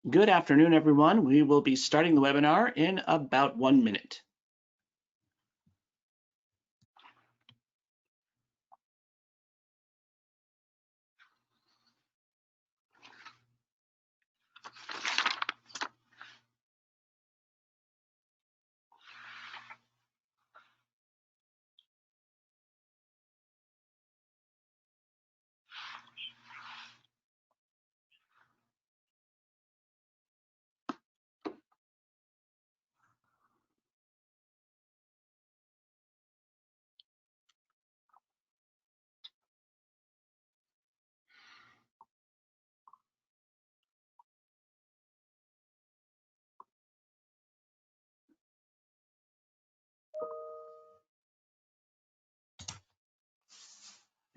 Good afternoon, everyone. We will be starting the webinar in about 1 minute.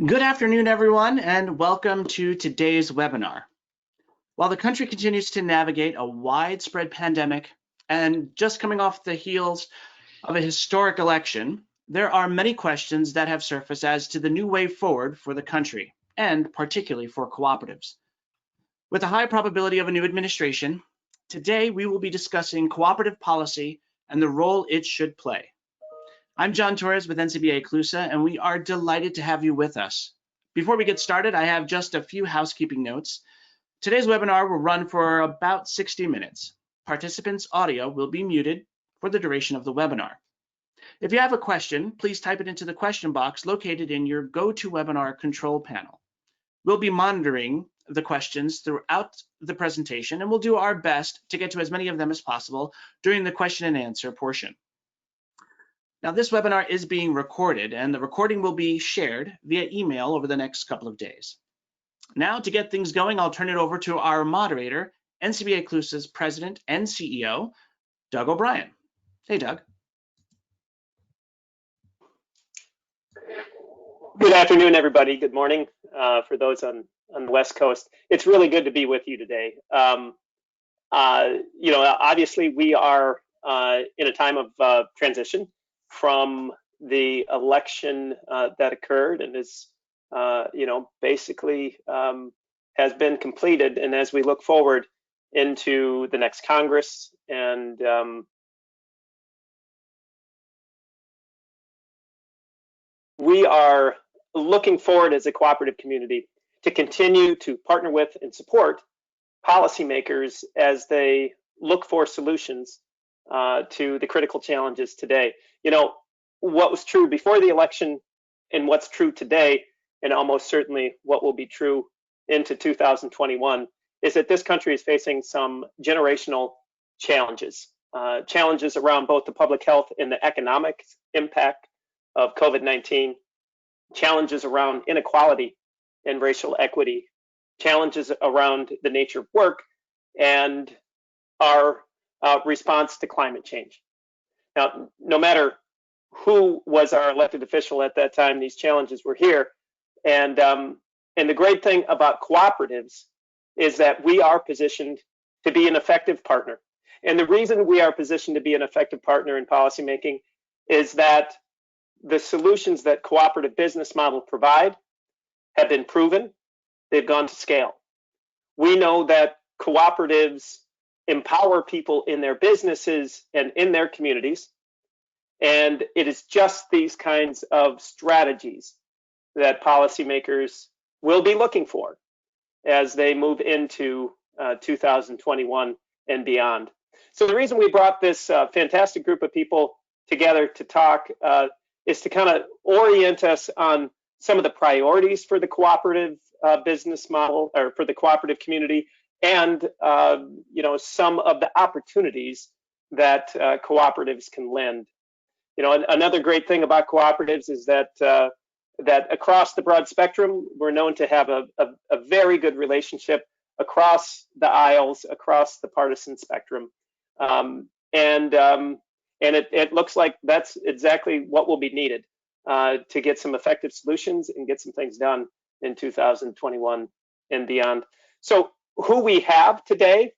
Good afternoon, everyone, and welcome to today's webinar. While the country continues to navigate a widespread pandemic and just coming off the heels of a historic election, there are many questions that have surfaced as to the new way forward for the country, and particularly for cooperatives. With a high probability of a new administration, today we will be discussing cooperative policy and the role it should play. I'm John Torres with NCBA CLUSA, and we are delighted to have you with us. Before we get started, I have just a few housekeeping notes. Today's webinar will run for about 60 minutes. Participants' audio will be muted for the duration of the webinar. If you have a question, please type it into the question box located in your GoToWebinar control panel. We'll be monitoring the questions throughout the presentation, and we'll do our best to get to as many of them as possible during the question and answer portion. Now, this webinar is being recorded, and the recording will be shared via email over the next couple of days. Now, to get things going, I'll turn it over to our moderator, NCBA CLUSA's President and CEO, Doug O'Brien. Hey, Doug. Good afternoon, everybody. Good morning for those on the West Coast. It's really good to be with you today. Obviously, we are in a time of transition from the election that occurred and is, basically has been completed. And as we look forward into the next Congress and we are looking forward as a cooperative community to continue to partner with and support policymakers as they look for solutions to the critical challenges today. What was true before the election and what's true today, and almost certainly what will be true into 2021, is that this country is facing some generational challenges. Challenges around both the public health and the economic impact of COVID-19, challenges around inequality and racial equity, challenges around the nature of work, and our response to climate change. Now, no matter who was our elected official at that time, these challenges were here. And the great thing about cooperatives is that we are positioned to be an effective partner. And the reason we are positioned to be an effective partner in policymaking is that the solutions that cooperative business models provide have been proven. They've gone to scale. We know that cooperatives empower people in their businesses and in their communities. And it is just these kinds of strategies that policymakers will be looking for as they move into 2021 and beyond. So the reason we brought this fantastic group of people together to talk is to kind of orient us on some of the priorities for the cooperative business model, or for the cooperative community, and some of the opportunities that cooperatives can lend. Another great thing about cooperatives is that across the broad spectrum, we're known to have a very good relationship across the aisles, across the partisan spectrum, and it looks like that's exactly what will be needed to get some effective solutions and get some things done in 2021 and beyond. So who we have today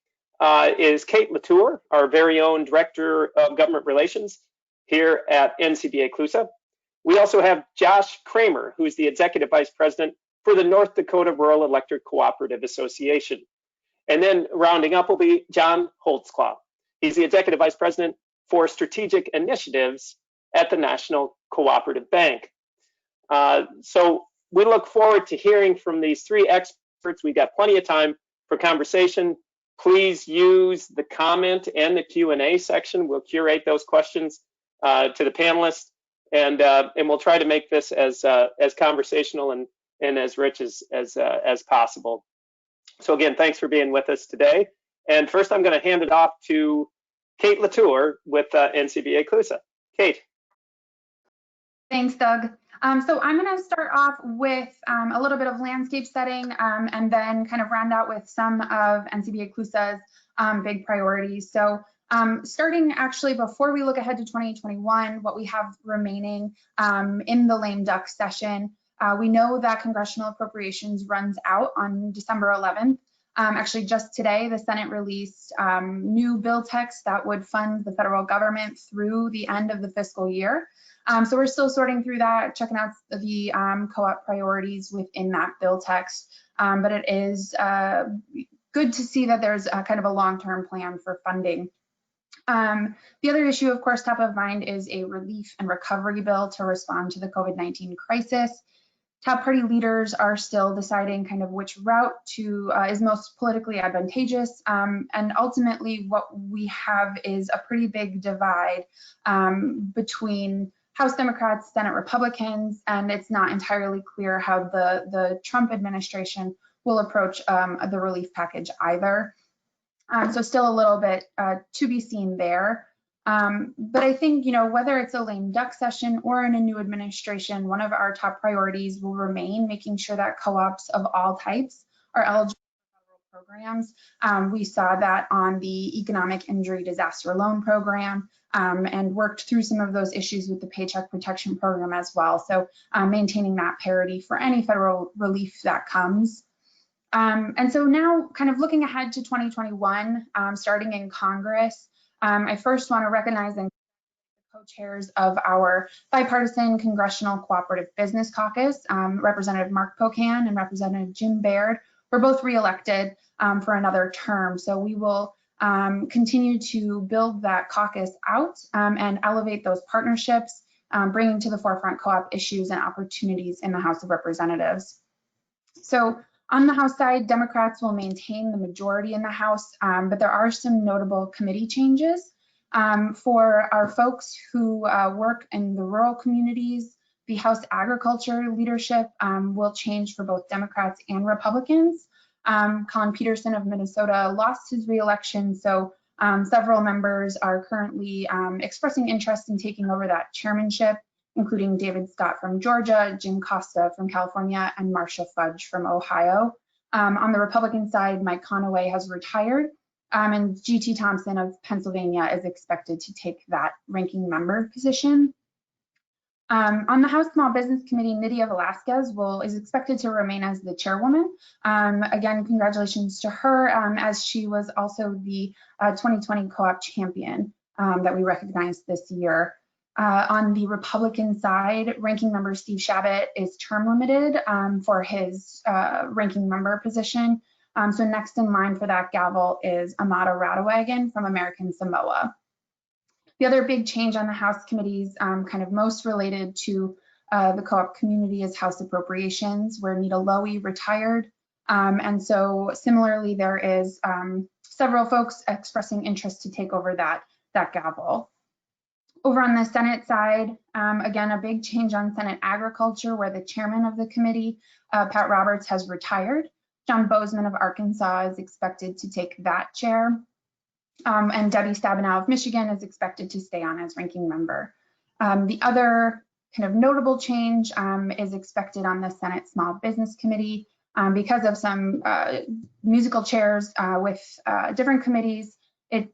is Kate LaTour, our very own Director of Government Relations here at NCBA CLUSA. We also have Josh Kramer, who is the Executive Vice President for the North Dakota Rural Electric Cooperative Association. And then rounding up will be John Holtzclaw. He's the Executive Vice President for Strategic Initiatives at the National Cooperative Bank. So we look forward to hearing from these three experts. We've got plenty of time for conversation. Please use the comment and the Q&A section. We'll curate those questions to the panelists, and we'll try to make this as conversational and as rich as possible. So again, thanks for being with us today. And first, I'm going to hand it off to Kate LaTour with NCBA CLUSA. Kate. Thanks, Doug. So I'm going to start off with a little bit of landscape setting and then kind of round out with some of NCBA CLUSA's big priorities. So starting actually before we look ahead to 2021, what we have remaining in the lame duck session, we know that congressional appropriations runs out on December 11th. Actually, just today, the Senate released new bill text that would fund the federal government through the end of the fiscal year. So we're still sorting through that, checking out the co-op priorities within that bill text. But it is good to see that there's kind of a long-term plan for funding. The other issue, of course, top of mind is a relief and recovery bill to respond to the COVID-19 crisis. Top party leaders are still deciding kind of which route is most politically advantageous. And ultimately, what we have is a pretty big divide between House Democrats, Senate Republicans, and it's not entirely clear how the Trump administration will approach the relief package either. So still a little bit to be seen there. But I think, whether it's a lame duck session or in a new administration, one of our top priorities will remain making sure that co-ops of all types are eligible for federal programs. We saw that on the Economic Injury Disaster Loan Program and worked through some of those issues with the Paycheck Protection Program as well. So maintaining that parity for any federal relief that comes. And so now kind of looking ahead to 2021, starting in Congress, I first want to recognize and the co-chairs of our bipartisan Congressional Cooperative Business Caucus, Representative Mark Pocan and Representative Jim Baird, were both reelected for another term. So we will continue to build that caucus out and elevate those partnerships, bringing to the forefront co-op issues and opportunities in the House of Representatives. So on the House side, Democrats will maintain the majority in the House, but there are some notable committee changes. For our folks who work in the rural communities, the House Agriculture leadership will change for both Democrats and Republicans. Colin Peterson of Minnesota lost his re-election, so several members are currently expressing interest in taking over that chairmanship, including David Scott from Georgia, Jim Costa from California, and Marcia Fudge from Ohio. On the Republican side, Mike Conaway has retired, and G.T. Thompson of Pennsylvania is expected to take that ranking member position. On the House Small Business Committee, Nydia Velasquez is expected to remain as the chairwoman. Again, congratulations to her, as she was also the 2020 co-op champion that we recognized this year. On the Republican side, ranking member Steve Shabbat is term limited for his ranking member position. So next in line for that gavel is Amada Radewagen from American Samoa. The other big change on the House committees, kind of most related to the co-op community, is House Appropriations, where Nita Lowy retired. And so similarly, there is several folks expressing interest to take over that gavel. Over on the Senate side, again, a big change on Senate Agriculture, where the chairman of the committee, Pat Roberts, has retired. John Bozeman of Arkansas is expected to take that chair. And Debbie Stabenow of Michigan is expected to stay on as ranking member. The other kind of notable change is expected on the Senate Small Business Committee because of some musical chairs with different committees.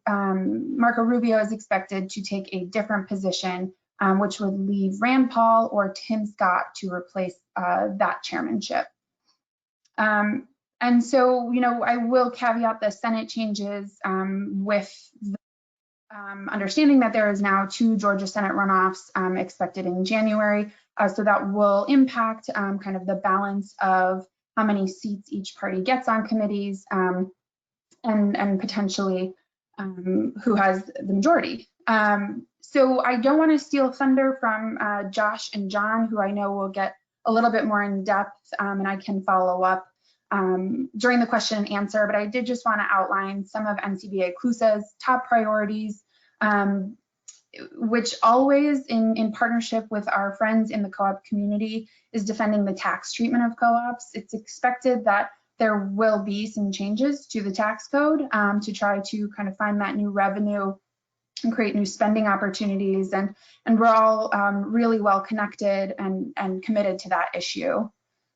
Marco Rubio is expected to take a different position, which would leave Rand Paul or Tim Scott to replace that chairmanship. And so, I will caveat the Senate changes with the understanding that there is now 2 Georgia Senate runoffs expected in January. So that will impact kind of the balance of how many seats each party gets on committees. and potentially who has the majority. So I don't want to steal thunder from Josh and John, who I know will get a little bit more in depth, and I can follow up during the question and answer, but I did just want to outline some of NCBA CLUSA's top priorities, which always in partnership with our friends in the co-op community is defending the tax treatment of co-ops. It's expected that there will be some changes to the tax code to try to kind of find that new revenue and create new spending opportunities. And we're all really well connected and committed to that issue.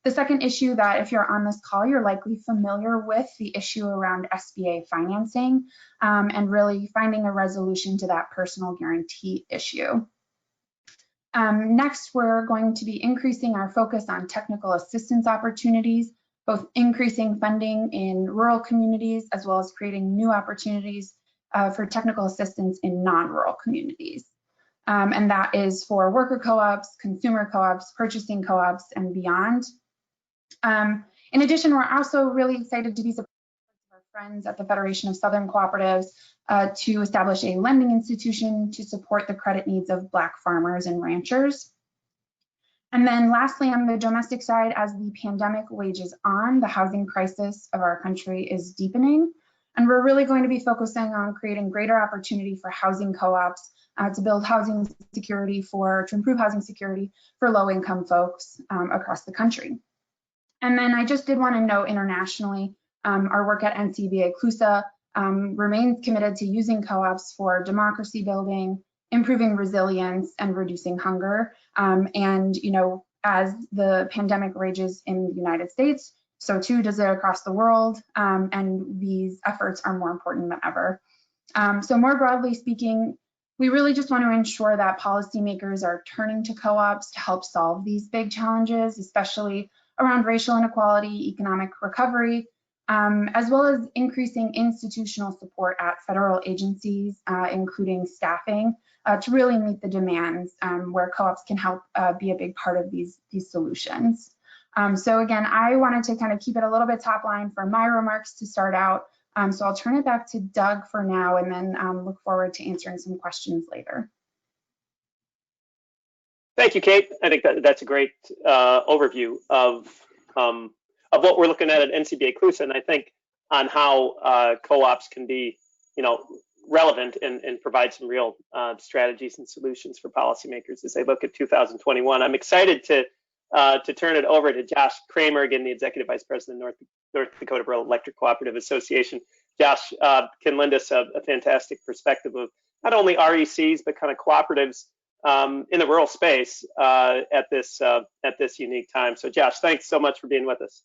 The second issue that if you're on this call, you're likely familiar with the issue around SBA financing and really finding a resolution to that personal guarantee issue. Next, we're going to be increasing our focus on technical assistance opportunities, both increasing funding in rural communities as well as creating new opportunities for technical assistance in non-rural communities. And that is for worker co-ops, consumer co-ops, purchasing co-ops, and beyond. In addition, we're also really excited to be supporting our friends at the Federation of Southern Cooperatives to establish a lending institution to support the credit needs of Black farmers and ranchers. And then lastly, on the domestic side, as the pandemic wages on, the housing crisis of our country is deepening. And we're really going to be focusing on creating greater opportunity for housing co-ops to build housing security to improve housing security for low-income folks across the country. And then I just did want to note internationally, our work at NCBA CLUSA remains committed to using co-ops for democracy building, improving resilience, and reducing hunger. And, you know, as the pandemic rages in the United States, so too does it across the world, and these efforts are more important than ever. So more broadly speaking, we really just want to ensure that policymakers are turning to co-ops to help solve these big challenges, especially around racial inequality, economic recovery, as well as increasing institutional support at federal agencies, including staffing, to really meet the demands where co-ops can help be a big part of these solutions. So again, I wanted to kind of keep it a little bit top line for my remarks to start out. So I'll turn it back to Doug for now, and then look forward to answering some questions later. Thank you, Kate. I think that's a great overview of what we're looking at NCBA CLUSA, and I think on how co-ops can be, you know, relevant and provide some real strategies and solutions for policymakers as they look at 2021. I'm excited to turn it over to Josh Kramer, again, the Executive Vice President of North Dakota Rural Electric Cooperative Association. Josh can lend us a fantastic perspective of not only RECs, but kind of cooperatives in the rural space at this unique time. So Josh, thanks so much for being with us.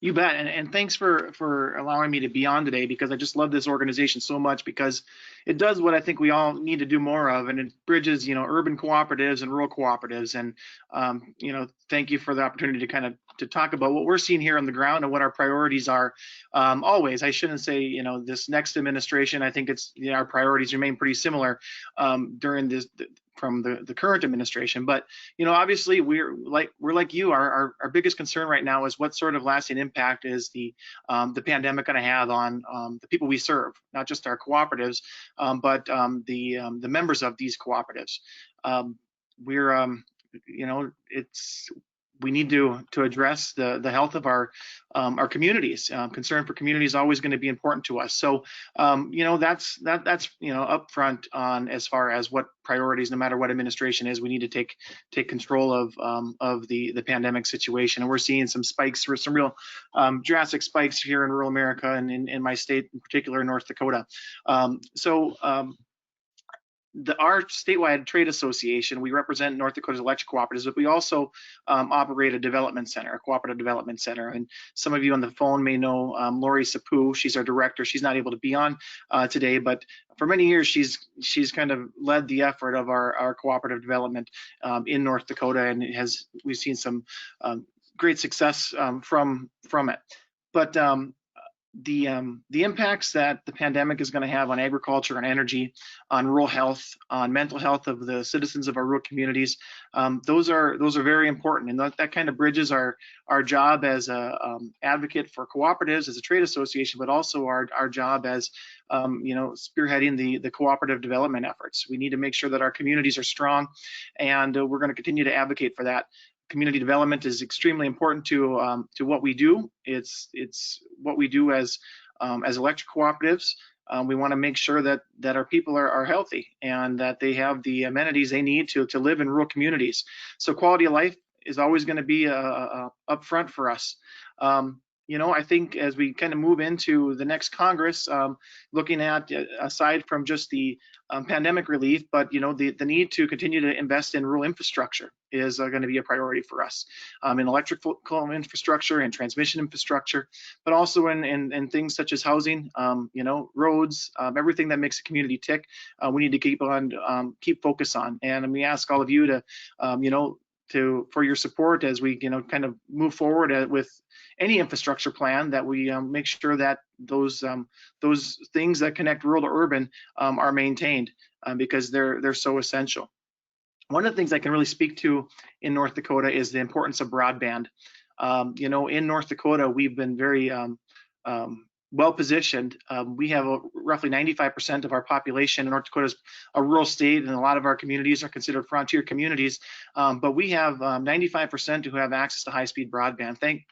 You bet, and thanks for allowing me to be on today, because I just love this organization so much, because it does what I think we all need to do more of, and it bridges, you know, urban cooperatives and rural cooperatives. And you know, thank you for the opportunity to kind of to talk about what we're seeing here on the ground and what our priorities are. Always, I shouldn't say, you know, this next administration, I think it's, you know, our priorities remain pretty similar during this from the current administration. But, you know, obviously we're like you, our biggest concern right now is what sort of lasting impact is the pandemic going to have on the people we serve, not just our cooperatives, but the members of these cooperatives. We're you know, we need to address the health of our communities. Concern for community is always going to be important to us. So you know, that's you know, upfront on as far as what priorities, no matter what administration is, we need to take control of the pandemic situation. And we're seeing some spikes, some real drastic spikes here in rural America and in my state in particular, North Dakota. Our statewide trade association, we represent North Dakota's electric cooperatives, but we also operate a development center, a cooperative development center. And some of you on the phone may know Lori Sapu. She's our director. She's not able to be on today, but for many years she's kind of led the effort of our cooperative development in North Dakota, and we've seen some great success from it. But the impacts that the pandemic is going to have on agriculture and energy, on rural health, on mental health of the citizens of our rural communities, those are very important, and that kind of bridges our job as a advocate for cooperatives as a trade association, but also our job as spearheading the cooperative development efforts. We need to make sure that our communities are strong, and we're going to continue to advocate for that. Community development is extremely important to what we do. It's what we do as electric cooperatives. We want to make sure that our people are healthy and that they have the amenities they need to live in rural communities. So quality of life is always going to be up front for us. I think as we kind of move into the next Congress, looking at, aside from just the pandemic relief, but the need to continue to invest in rural infrastructure is going to be a priority for us, in electrical infrastructure and transmission infrastructure, but also in things such as housing, roads, everything that makes a community tick. We need to keep focus on, and we ask all of you to for your support as we kind of move forward with any infrastructure plan, that we make sure that those things that connect rural to urban are maintained, because they're so essential. One of the things I can really speak to in North Dakota is the importance of broadband. In North Dakota, we've been very well positioned. We have roughly 95% of our population. In North Dakota is a rural state, and a lot of our communities are considered frontier communities. But we have 95% who have access to high-speed broadband.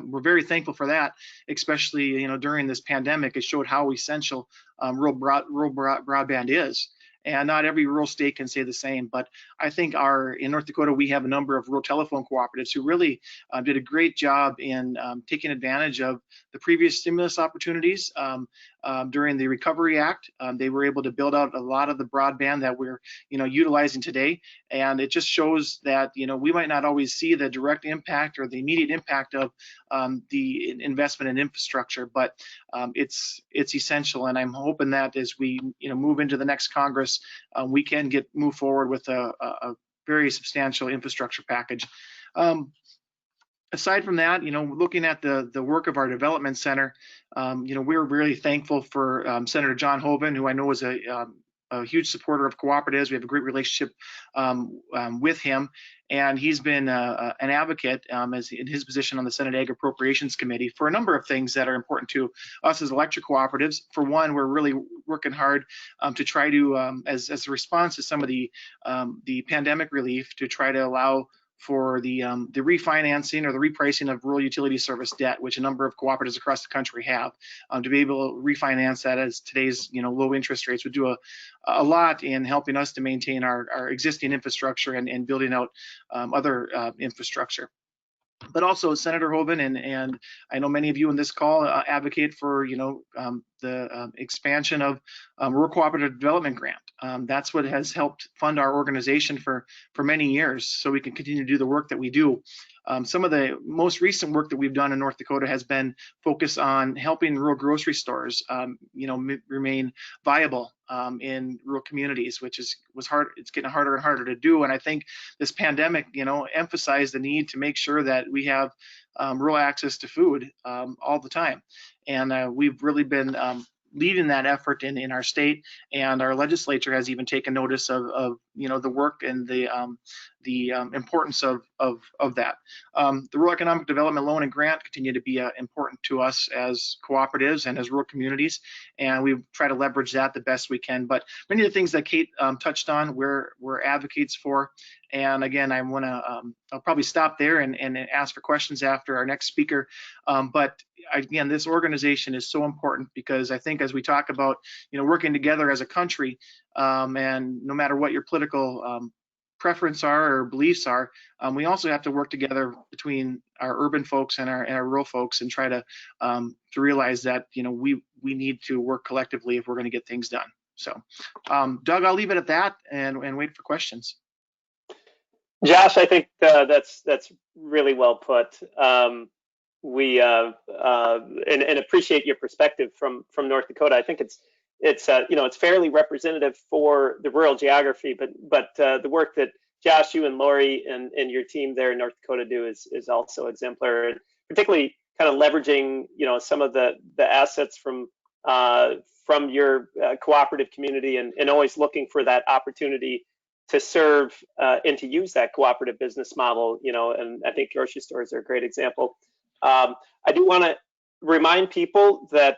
We're very thankful for that, especially during this pandemic. It showed how essential rural broadband is. And not every rural state can say the same, but I think in North Dakota, we have a number of rural telephone cooperatives who really did a great job in taking advantage of the previous stimulus opportunities during the Recovery Act. They were able to build out a lot of the broadband that we're utilizing today, and it just shows that we might not always see the direct impact or the immediate impact of the investment in infrastructure, but it's essential. And I'm hoping that as we move into the next Congress, we can move forward with a very substantial infrastructure package. Aside from that, looking at the work of our development center, we're really thankful for Senator John Hoeven, who I know is a huge supporter of cooperatives. We have a great relationship with him, and he's been an advocate as in his position on the Senate Ag Appropriations Committee for a number of things that are important to us as electric cooperatives. For one, we're really working hard to try to, as a response to some of the pandemic relief, to try to allow for the refinancing or the repricing of rural utility service debt, which a number of cooperatives across the country have, to be able to refinance that as today's low interest rates would do a lot in helping us to maintain our existing infrastructure and building out other infrastructure. But also Senator Hoeven and I know many of you in this call advocate for the expansion of Rural Cooperative Development Grant. That's what has helped fund our organization for many years, so we can continue to do the work that we do. Some of the most recent work that we've done in North Dakota has been focused on helping rural grocery stores, remain viable in rural communities, which was hard. It's getting harder and harder to do. And I think this pandemic, emphasized the need to make sure that we have rural access to food all the time. And we've really been leading that effort in our state, and our legislature has even taken notice of the work and the importance of that. The Rural Economic Development Loan and Grant continue to be important to us as cooperatives and as rural communities, and we try to leverage that the best we can. But many of the things that Kate touched on, we're advocates for. And again, I want to I'll probably stop there and ask for questions after our next speaker. But again, this organization is so important, because I think as we talk about working together as a country, and no matter what your political preference are or beliefs are, we also have to work together between our urban folks and our rural folks, and try to realize that we need to work collectively if we're going to get things done. So Doug, I'll leave it at that and wait for questions. Josh, I think that's really well put. We and appreciate your perspective from North Dakota. I think it's fairly representative for the rural geography, but the work that Josh, you and Lori and your team there in North Dakota do is also exemplary, and particularly kind of leveraging, some of the assets from your cooperative community, and always looking for that opportunity to serve and to use that cooperative business model, and I think grocery stores are a great example. I do want to remind people that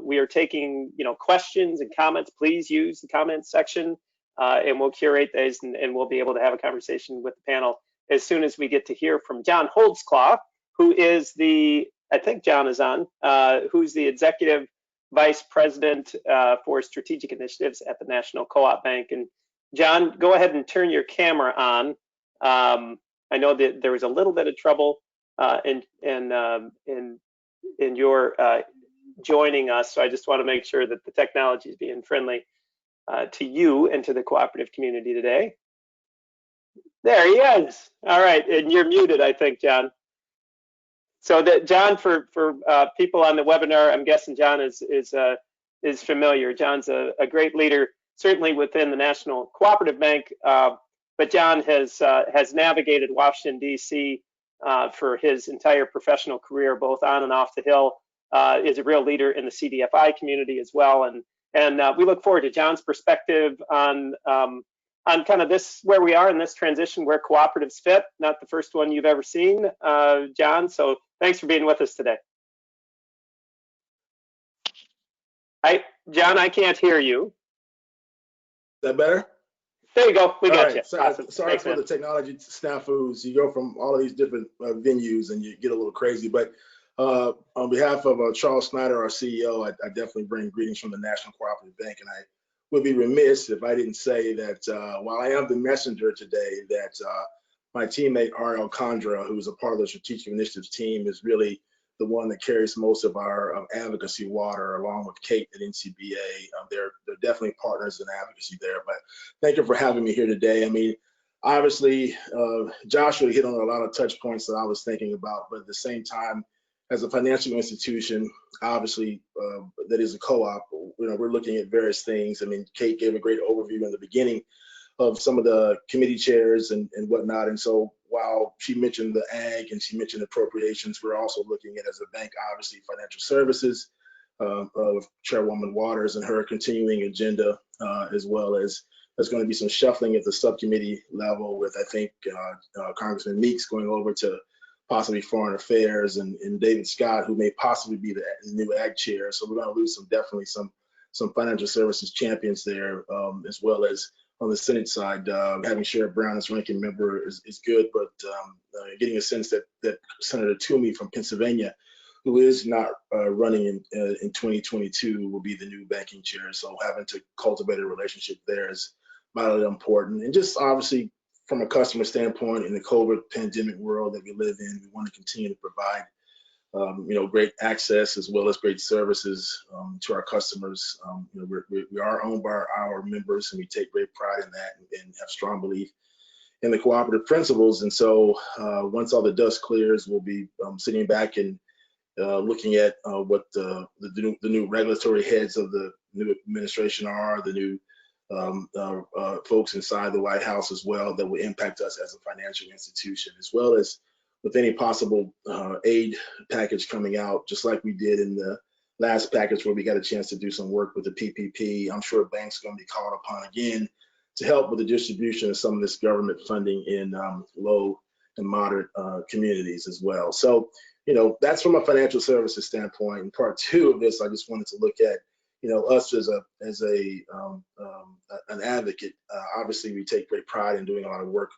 we are taking, questions and comments. Please use the comments section, and we'll curate those, and we'll be able to have a conversation with the panel as soon as we get to hear from John Holdsclaw, who is I think John is on, who's the Executive Vice President for Strategic Initiatives at the National Co-op Bank. And John, go ahead and turn your camera on. I know that there was a little bit of trouble in your joining us, so I just want to make sure that the technology is being friendly to you and to the cooperative community today. There he is. All right, and you're muted, I think, John. So that John, for people on the webinar, I'm guessing John is familiar. John's a great leader, certainly within the National Cooperative Bank, but John has navigated Washington, D.C. For his entire professional career, both on and off the Hill. Is a real leader in the CDFI community as well, and we look forward to John's perspective on kind of where we are in this transition, where cooperatives fit. Not the first one you've ever seen, John. So thanks for being with us today. John, I can't hear you. Is that better? There you go. We got you. Awesome. Sorry Thanks, for man. the technology snafus. You go from all of these different venues and you get a little crazy. But on behalf of Charles Snyder, our CEO, I definitely bring greetings from the National Cooperative Bank. And I would be remiss if I didn't say that while I am the messenger today, that my teammate Ariel Condra, who's a part of the Strategic Initiatives team, is really the one that carries most of our advocacy water, along with Kate at NCBA. They're definitely partners in advocacy there. But thank you for having me here today. I mean, obviously, Joshua hit on a lot of touch points that I was thinking about, but at the same time, as a financial institution, obviously, that is a co-op, we're looking at various things. I mean, Kate gave a great overview in the beginning of some of the committee chairs and whatnot. And so while she mentioned the ag and she mentioned appropriations, we're also looking at, as a bank, obviously, financial services of Chairwoman Waters and her continuing agenda, as well as there's going to be some shuffling at the subcommittee level with, I think, Congressman Meeks going over to possibly Foreign Affairs, and David Scott, who may possibly be the new ag chair. So we're going to lose definitely some financial services champions there, as well as on the Senate side, having Sherrod Brown as ranking member is good, but getting a sense that Senator Toomey from Pennsylvania, who is not running in 2022, will be the new banking chair. So having to cultivate a relationship there is vitally important. And just obviously from a customer standpoint, in the COVID pandemic world that we live in, we want to continue to provide great access as well as great services to our customers. We are owned by our members, and we take great pride in that, and have strong belief in the cooperative principles. And so once all the dust clears, we'll be sitting back and looking at what the new regulatory heads of the new administration are, the new folks inside the White House as well, that will impact us as a financial institution, as well as with any possible aid package coming out, just like we did in the last package where we got a chance to do some work with the PPP. I'm sure banks are going to be called upon again to help with the distribution of some of this government funding in low and moderate communities as well. So, that's from a financial services standpoint. And part two of this, I just wanted to look at, us as an advocate. Obviously, we take great pride in doing a lot of work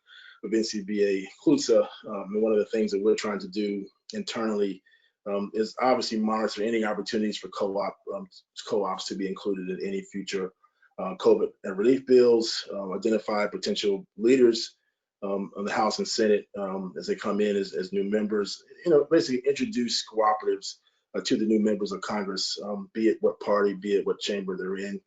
with NCBA, CLUSA, and one of the things that we're trying to do internally is obviously monitor any opportunities for co-ops to be included in any future COVID relief bills, identify potential leaders on the House and Senate as they come in as new members, basically introduce cooperatives to the new members of Congress, be it what party, be it what chamber they're in.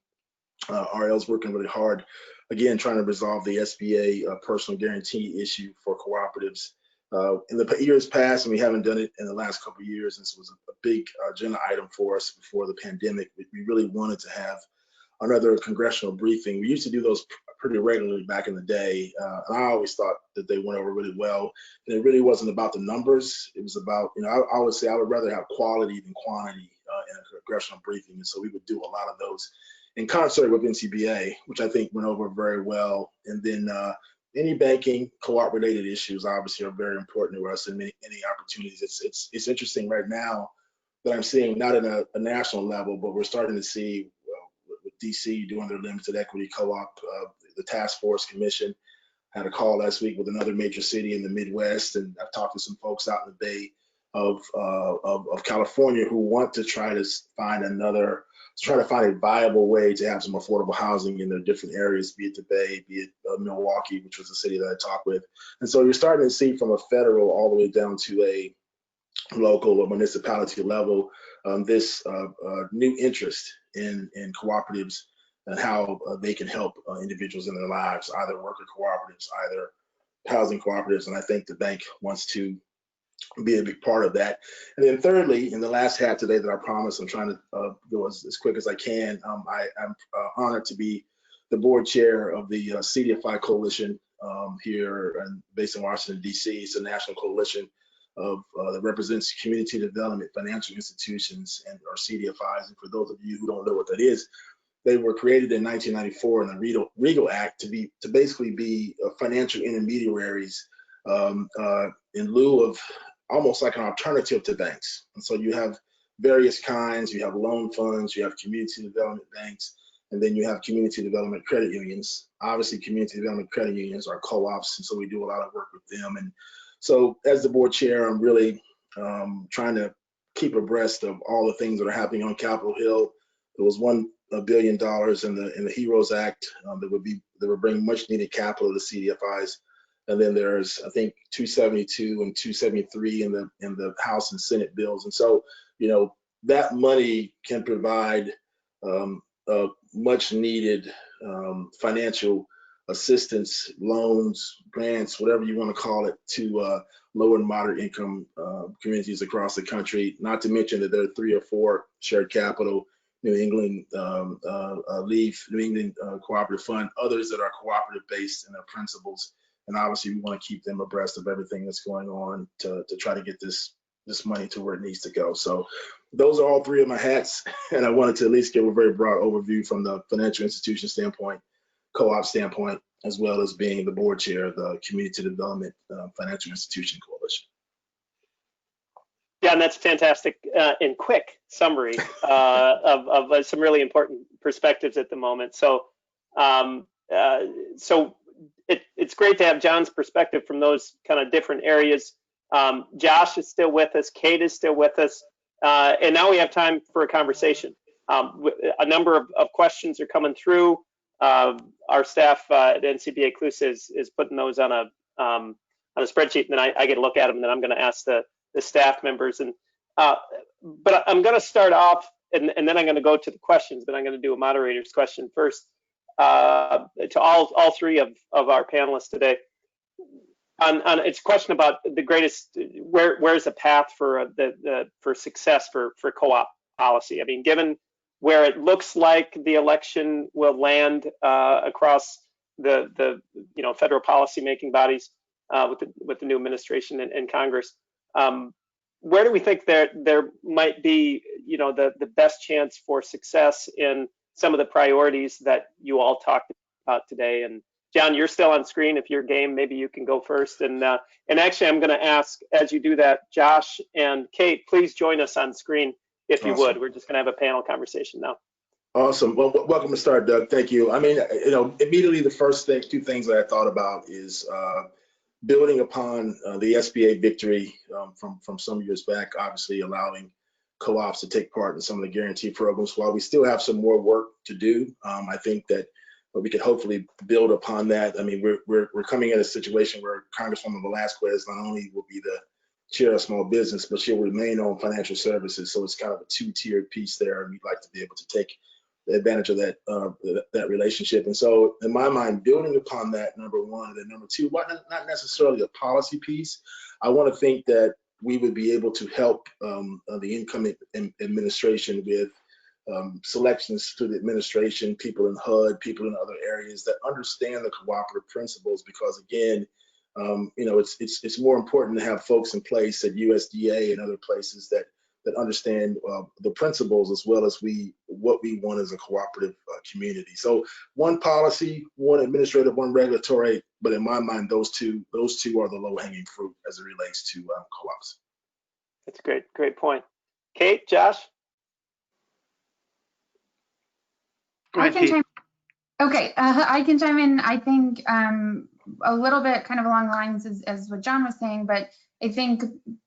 RL's working really hard, again, trying to resolve the SBA personal guarantee issue for cooperatives. In the years past, and we haven't done it in the last couple of years, this was a big agenda item for us before the pandemic. We really wanted to have another congressional briefing. We used to do those pretty regularly back in the day. And I always thought that they went over really well. And it really wasn't about the numbers. It was about, I would say I would rather have quality than quantity in a congressional briefing. And so we would do a lot of those in concert with NCBA, which I think went over very well. And then any banking co-op related issues obviously are very important to us, and many opportunities. It's interesting right now that I'm seeing, not at a national level, but we're starting to see with DC doing their limited equity co-op, the task force commission had a call last week with another major city in the Midwest, and I've talked to some folks out in the Bay of California who want to try to find a viable way to have some affordable housing in their different areas, be it the Bay, be it Milwaukee, which was the city that I talked with. And so you're starting to see from a federal all the way down to a local or municipality level this new interest in cooperatives and how they can help individuals in their lives, either worker cooperatives, either housing cooperatives. And I think the bank wants to be a big part of that. And then thirdly, in the last hat today that I promised, I'm trying to go as quick as I can. I'm honored to be the board chair of the Cdfi Coalition here based in Washington, DC. It's a national coalition that represents community development financial institutions, and or CDFIs. And for those of you who don't know what that is, they were created in 1994 in the Regal Act to basically be financial intermediaries in lieu of almost like an alternative to banks. And so you have various kinds. You have loan funds, you have community development banks, and then you have community development credit unions. Obviously, community development credit unions are co-ops, and so we do a lot of work with them. And so as the board chair, I'm really trying to keep abreast of all the things that are happening on Capitol Hill. There was $1 billion in the HEROES Act that would bring much needed capital to CDFIs. And then there's, I think, 272 and 273 in the House and Senate bills. And so, that money can provide much needed financial assistance, loans, grants, whatever you want to call it, to low and moderate income communities across the country. Not to mention that there are 3 or 4 shared capital, New England LEAF, New England Cooperative Fund, others that are cooperative based in their principles. And obviously we want to keep them abreast of everything that's going on to try to get this money to where it needs to go. So those are all 3 of my hats. And I wanted to at least give a very broad overview from the financial institution standpoint, co-op standpoint, as well as being the board chair of the Community Development Financial Institution Coalition. Yeah, and that's a fantastic and quick summary of some really important perspectives at the moment. So, it's great to have John's perspective from those kind of different areas. Josh is still with us, Kate is still with us, and now we have time for a conversation. A number of questions are coming through. Our staff at NCBA CLUSA is putting those on a spreadsheet, and then I get to look at them, and then I'm going to ask the staff members. And but I'm going to start off, and then I'm going to go to the questions, but I'm going to do a moderator's question first to all 3 of our panelists today. On it's a question about the greatest, where's the path for for success for co-op policy? I mean, given where it looks like the election will land across the federal policy making bodies with the new administration and Congress, where do we think there might be the best chance for success in some of the priorities that you all talked about today? And John, you're still on screen. If you're game, maybe you can go first. And actually, I'm going to ask, as you do that, Josh and Kate, please join us on screen if you would. We're just going to have a panel conversation now. Awesome. Well, welcome to start, Doug. Thank you. I mean, immediately the first 2 things that I thought about is building upon the SBA victory from some years back, obviously allowing co-ops to take part in some of the guarantee programs. While we still have some more work to do, I think that we could hopefully build upon that. I mean, we're coming at a situation where Congresswoman Velasquez not only will be the chair of small business, but she'll remain on financial services. So it's kind of a 2-tiered piece there, and we'd like to be able to take advantage of that relationship. And so in my mind, building upon that, number one, and then number 2, not necessarily a policy piece. I want to think that we would be able to help the incoming administration with selections to the administration, people in HUD, people in other areas that understand the cooperative principles, because again, it's more important to have folks in place at USDA and other places that understand the principles as well as what we want as a cooperative community. So one policy, one administrative, one regulatory, but in my mind, those two are the low-hanging fruit as it relates to co-ops. That's a great point. Kate, Josh? Go ahead, Kate. I can chime in. I think a little bit kind of along the lines as what John was saying, but I think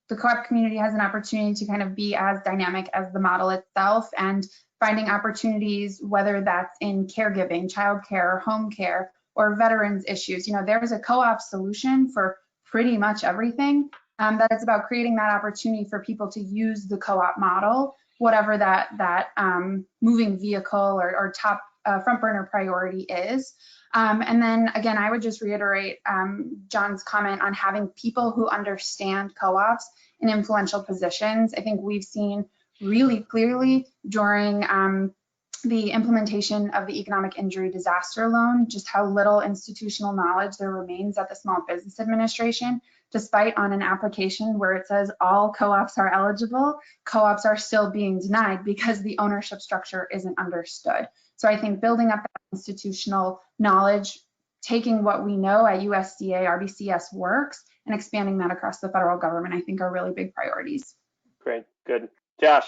the co-op community has an opportunity to kind of be as dynamic as the model itself, and finding opportunities, whether that's in caregiving, childcare, home care, or veterans issues. There's a co-op solution for pretty much everything. That it's about creating that opportunity for people to use the co-op model, whatever that moving vehicle or top front burner priority is. And then again, I would just reiterate John's comment on having people who understand co-ops in influential positions. I think we've seen really clearly during the implementation of the economic injury disaster loan, just how little institutional knowledge there remains at the Small Business Administration, despite on an application where it says all co-ops are eligible, co-ops are still being denied because the ownership structure isn't understood. So I think building up that institutional knowledge, taking what we know at USDA, RBCS works, and expanding that across the federal government, I think are really big priorities. Great, good. Josh?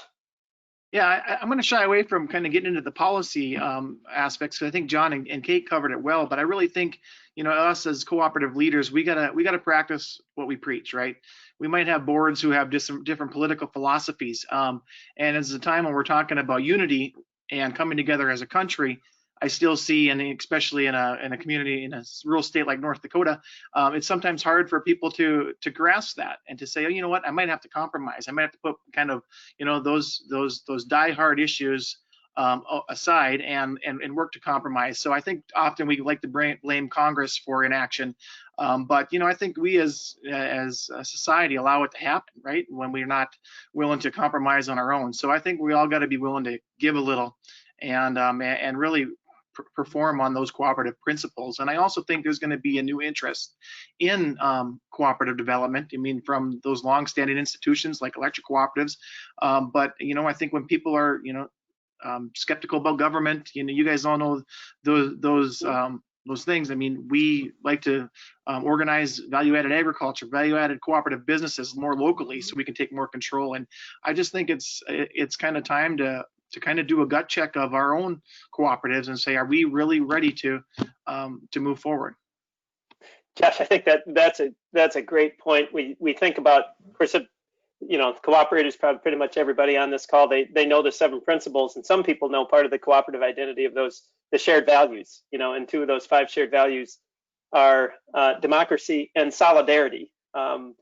Yeah, I'm going to shy away from kind of getting into the policy aspects, because I think John and Kate covered it well. But I really think, us as cooperative leaders, we gotta practice what we preach, right? We might have boards who have different political philosophies, and it's a time when we're talking about unity and coming together as a country. I still see, and especially in a community in a rural state like North Dakota, it's sometimes hard for people to grasp that and to say, oh, you know what, I might have to compromise. I might have to put kind of, those die-hard issues aside and work to compromise. So I think often we like to blame Congress for inaction, but I think we as a society allow it to happen, right? When we're not willing to compromise on our own. So I think we all got to be willing to give a little and really perform on those cooperative principles. And I also think there's going to be a new interest in cooperative development. I mean, from those long-standing institutions like electric cooperatives. But I think when people are skeptical about government, you guys all know those things. I mean, we like to organize value-added agriculture, value-added cooperative businesses more locally, so we can take more control. And I just think it's kind of time to kind of do a gut check of our own cooperatives and say, are we really ready to move forward? Josh, I think that's a great point. We think about, of course, cooperators, probably pretty much everybody on this call, they know the 7 principles, and some people know part of the cooperative identity of the shared values, and 2 of those 5 shared values are democracy and solidarity. And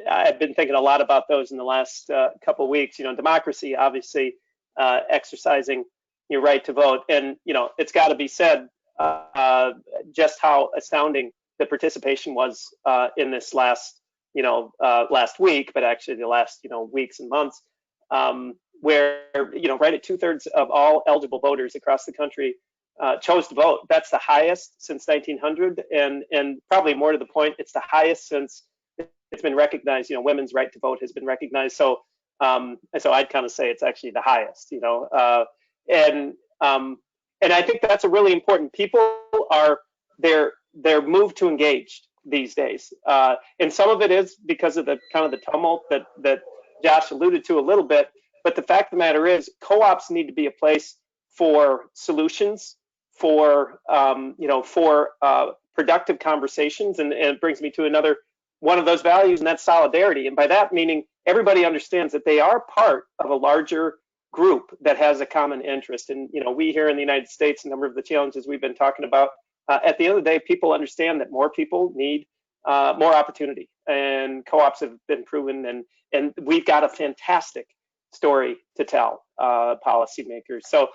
I've been thinking a lot about those in the last couple of weeks. Democracy, obviously, exercising your right to vote, and it's got to be said just how astounding the participation was in this last week, but actually the last weeks and months, where right at 2/3 of all eligible voters across the country chose to vote. That's the highest since 1900, and probably more to the point, it's the highest since it's been recognized. Women's right to vote has been recognized. So I'd kind of say it's actually the highest. And I think that's a really important. People are they're moved to engage these days, and some of it is because of the kind of the tumult that Josh alluded to a little bit. But the fact of the matter is, co-ops need to be a place for solutions, for productive conversations, and it brings me to another one of those values, and that's solidarity. And by that meaning, everybody understands that they are part of a larger group that has a common interest. And we here in the United States, a number of the challenges we've been talking about, at the end of the day, people understand that more people need more opportunity, and co-ops have been proven, and we've got a fantastic story to tell policymakers. So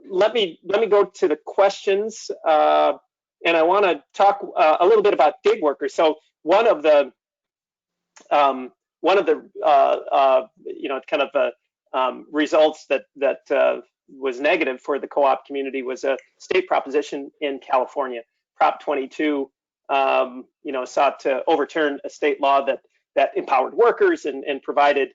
let me go to the questions, and I want to talk a little bit about gig workers. So one of the kind of results that was negative for the co-op community was a state proposition in California. Prop 22, sought to overturn a state law that empowered workers and provided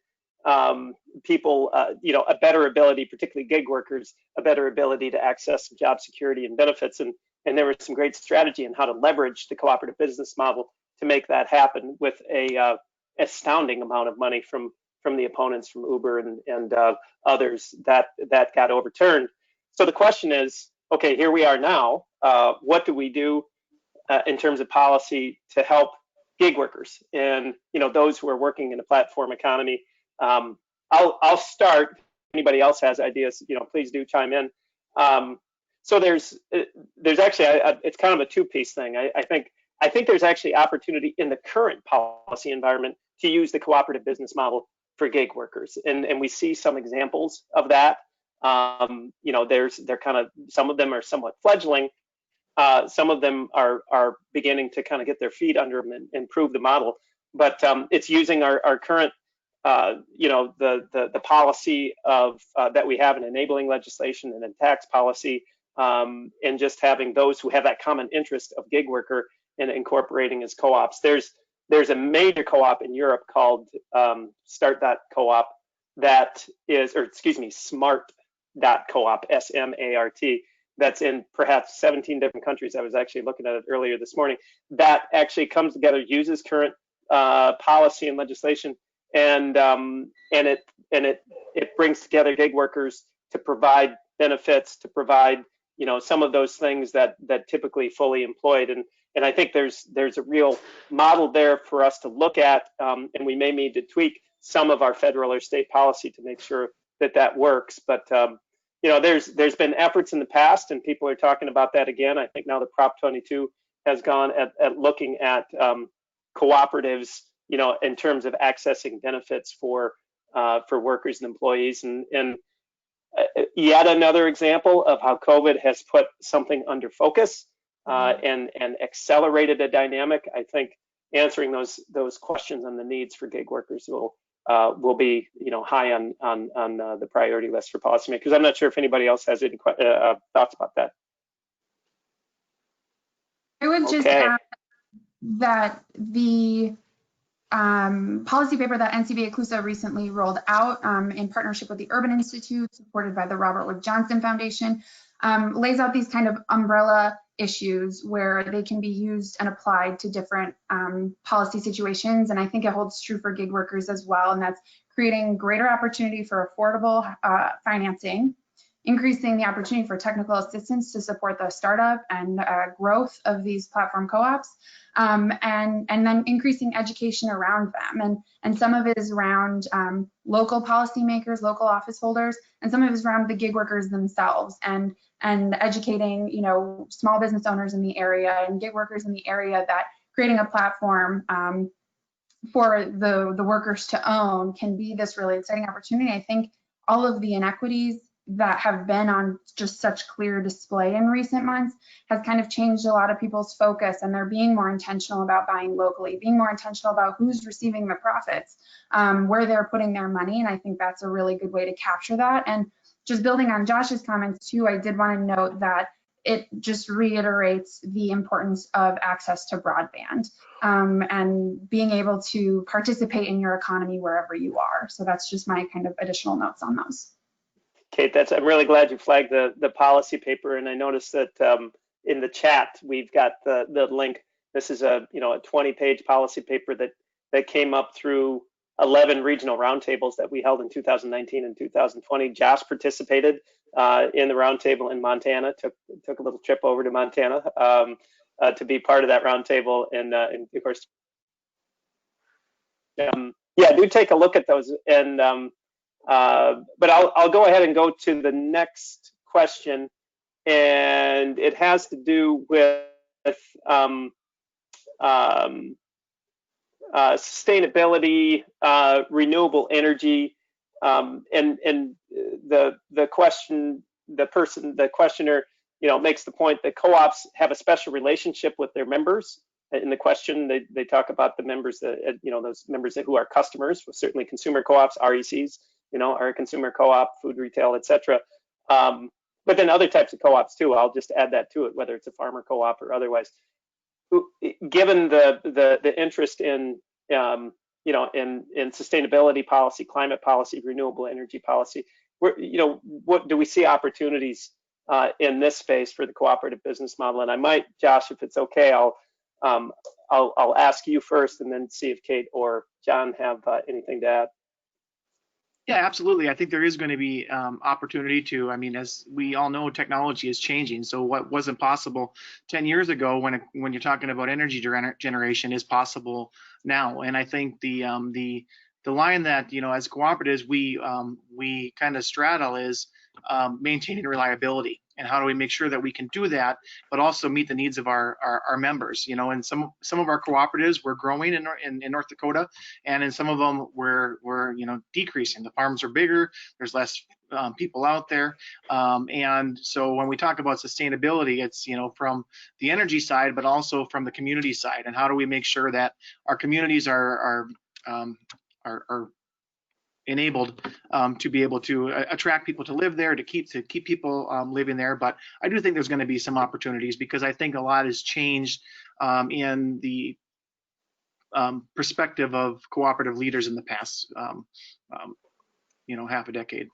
people, a better ability, particularly gig workers, a better ability to access job security and benefits. And there was some great strategy on how to leverage the cooperative business model to make that happen with a astounding amount of money from the opponents, from Uber and others that got overturned. So the question is, okay, here we are now. What do we do in terms of policy to help gig workers and those who are working in the platform economy? I'll start. If anybody else has ideas, please do chime in. So there's actually it's kind of a two-piece thing. I think there's actually opportunity in the current policy environment to use the cooperative business model for gig workers, and we see some examples of that. They're kind of, some of them are somewhat fledgling. Some of them are beginning to kind of get their feet under them and improve the model. But it's using our current, the policy of that we have in enabling legislation and in tax policy, and just having those who have that common interest of gig worker and incorporating as co-ops. There's a major co-op in Europe called Start.coop that is, or excuse me, Smart.coop, S-M-A-R-T. That's in perhaps 17 different countries. I was actually looking at it earlier this morning. That actually comes together, uses current policy and legislation, and it brings together gig workers to provide benefits, to provide some of those things that typically fully employed. And I think there's a real model there for us to look at, and we may need to tweak some of our federal or state policy to make sure that works. But there's been efforts in the past, and people are talking about that again. I think now the Prop 22 has gone at looking at cooperatives, in terms of accessing benefits for workers and employees, and yet another example of how COVID has put something under focus and accelerated a dynamic. I think answering those questions on the needs for gig workers will be high on the priority list for policymakers. I'm not sure if anybody else has any thoughts about that. I would just add that the policy paper that NCBA CLUSA recently rolled out in partnership with the Urban Institute, supported by the Robert Wood Johnson Foundation, lays out these kind of umbrella issues where they can be used and applied to different policy situations. And I think it holds true for gig workers as well. And that's creating greater opportunity for affordable financing, increasing the opportunity for technical assistance to support the startup and growth of these platform co-ops, and then increasing education around them. And some of it is around local policymakers, local office holders, and some of it is around the gig workers themselves and educating, small business owners in the area and gig workers in the area that creating a platform for the workers to own can be this really exciting opportunity. I think all of the inequities that have been on just such clear display in recent months has kind of changed a lot of people's focus, and they're being more intentional about buying locally, being more intentional about who's receiving the profits, where they're putting their money. And I think that's a really good way to capture that. And just building on Josh's comments too, I did want to note that it just reiterates the importance of access to broadband and being able to participate in your economy wherever you are. So that's just my kind of additional notes on those. Kate, I'm really glad you flagged the policy paper, and I noticed that in the chat we've got the link. This is a 20-page policy paper that came up through 11 regional roundtables that we held in 2019 and 2020. Josh participated in the roundtable in Montana. Took a little trip over to Montana to be part of that roundtable, and of course, do take a look at those. And but I'll go ahead and go to the next question, and it has to do with sustainability, renewable energy, and the questioner makes the point that co-ops have a special relationship with their members. In the question, they talk about the members that those members who are customers, certainly consumer co-ops, RECs, our consumer co-op, food retail, etc. But then other types of co-ops too. I'll just add that to it, whether it's a farmer co-op or otherwise. Given the interest in in sustainability policy, climate policy, renewable energy policy, what do we see opportunities in this space for the cooperative business model? And I might, Josh, if it's okay, I'll ask you first, and then see if Kate or John have anything to add. Yeah, absolutely. I think there is going to be opportunity to, as we all know, technology is changing. So what wasn't possible 10 years ago when you're talking about energy generation is possible now. And I think the line that, as cooperatives, we kind of straddle is maintaining reliability. And how do we make sure that we can do that, but also meet the needs of our members? And some of our cooperatives we're growing in North Dakota, and in some of them we're decreasing. The farms are bigger. There's less people out there, and so when we talk about sustainability, it's from the energy side, but also from the community side. And how do we make sure that our communities are enabled to be able to attract people to live there, to keep people living there. But I do think there's going to be some opportunities, because I think a lot has changed in the perspective of cooperative leaders in the past half a decade.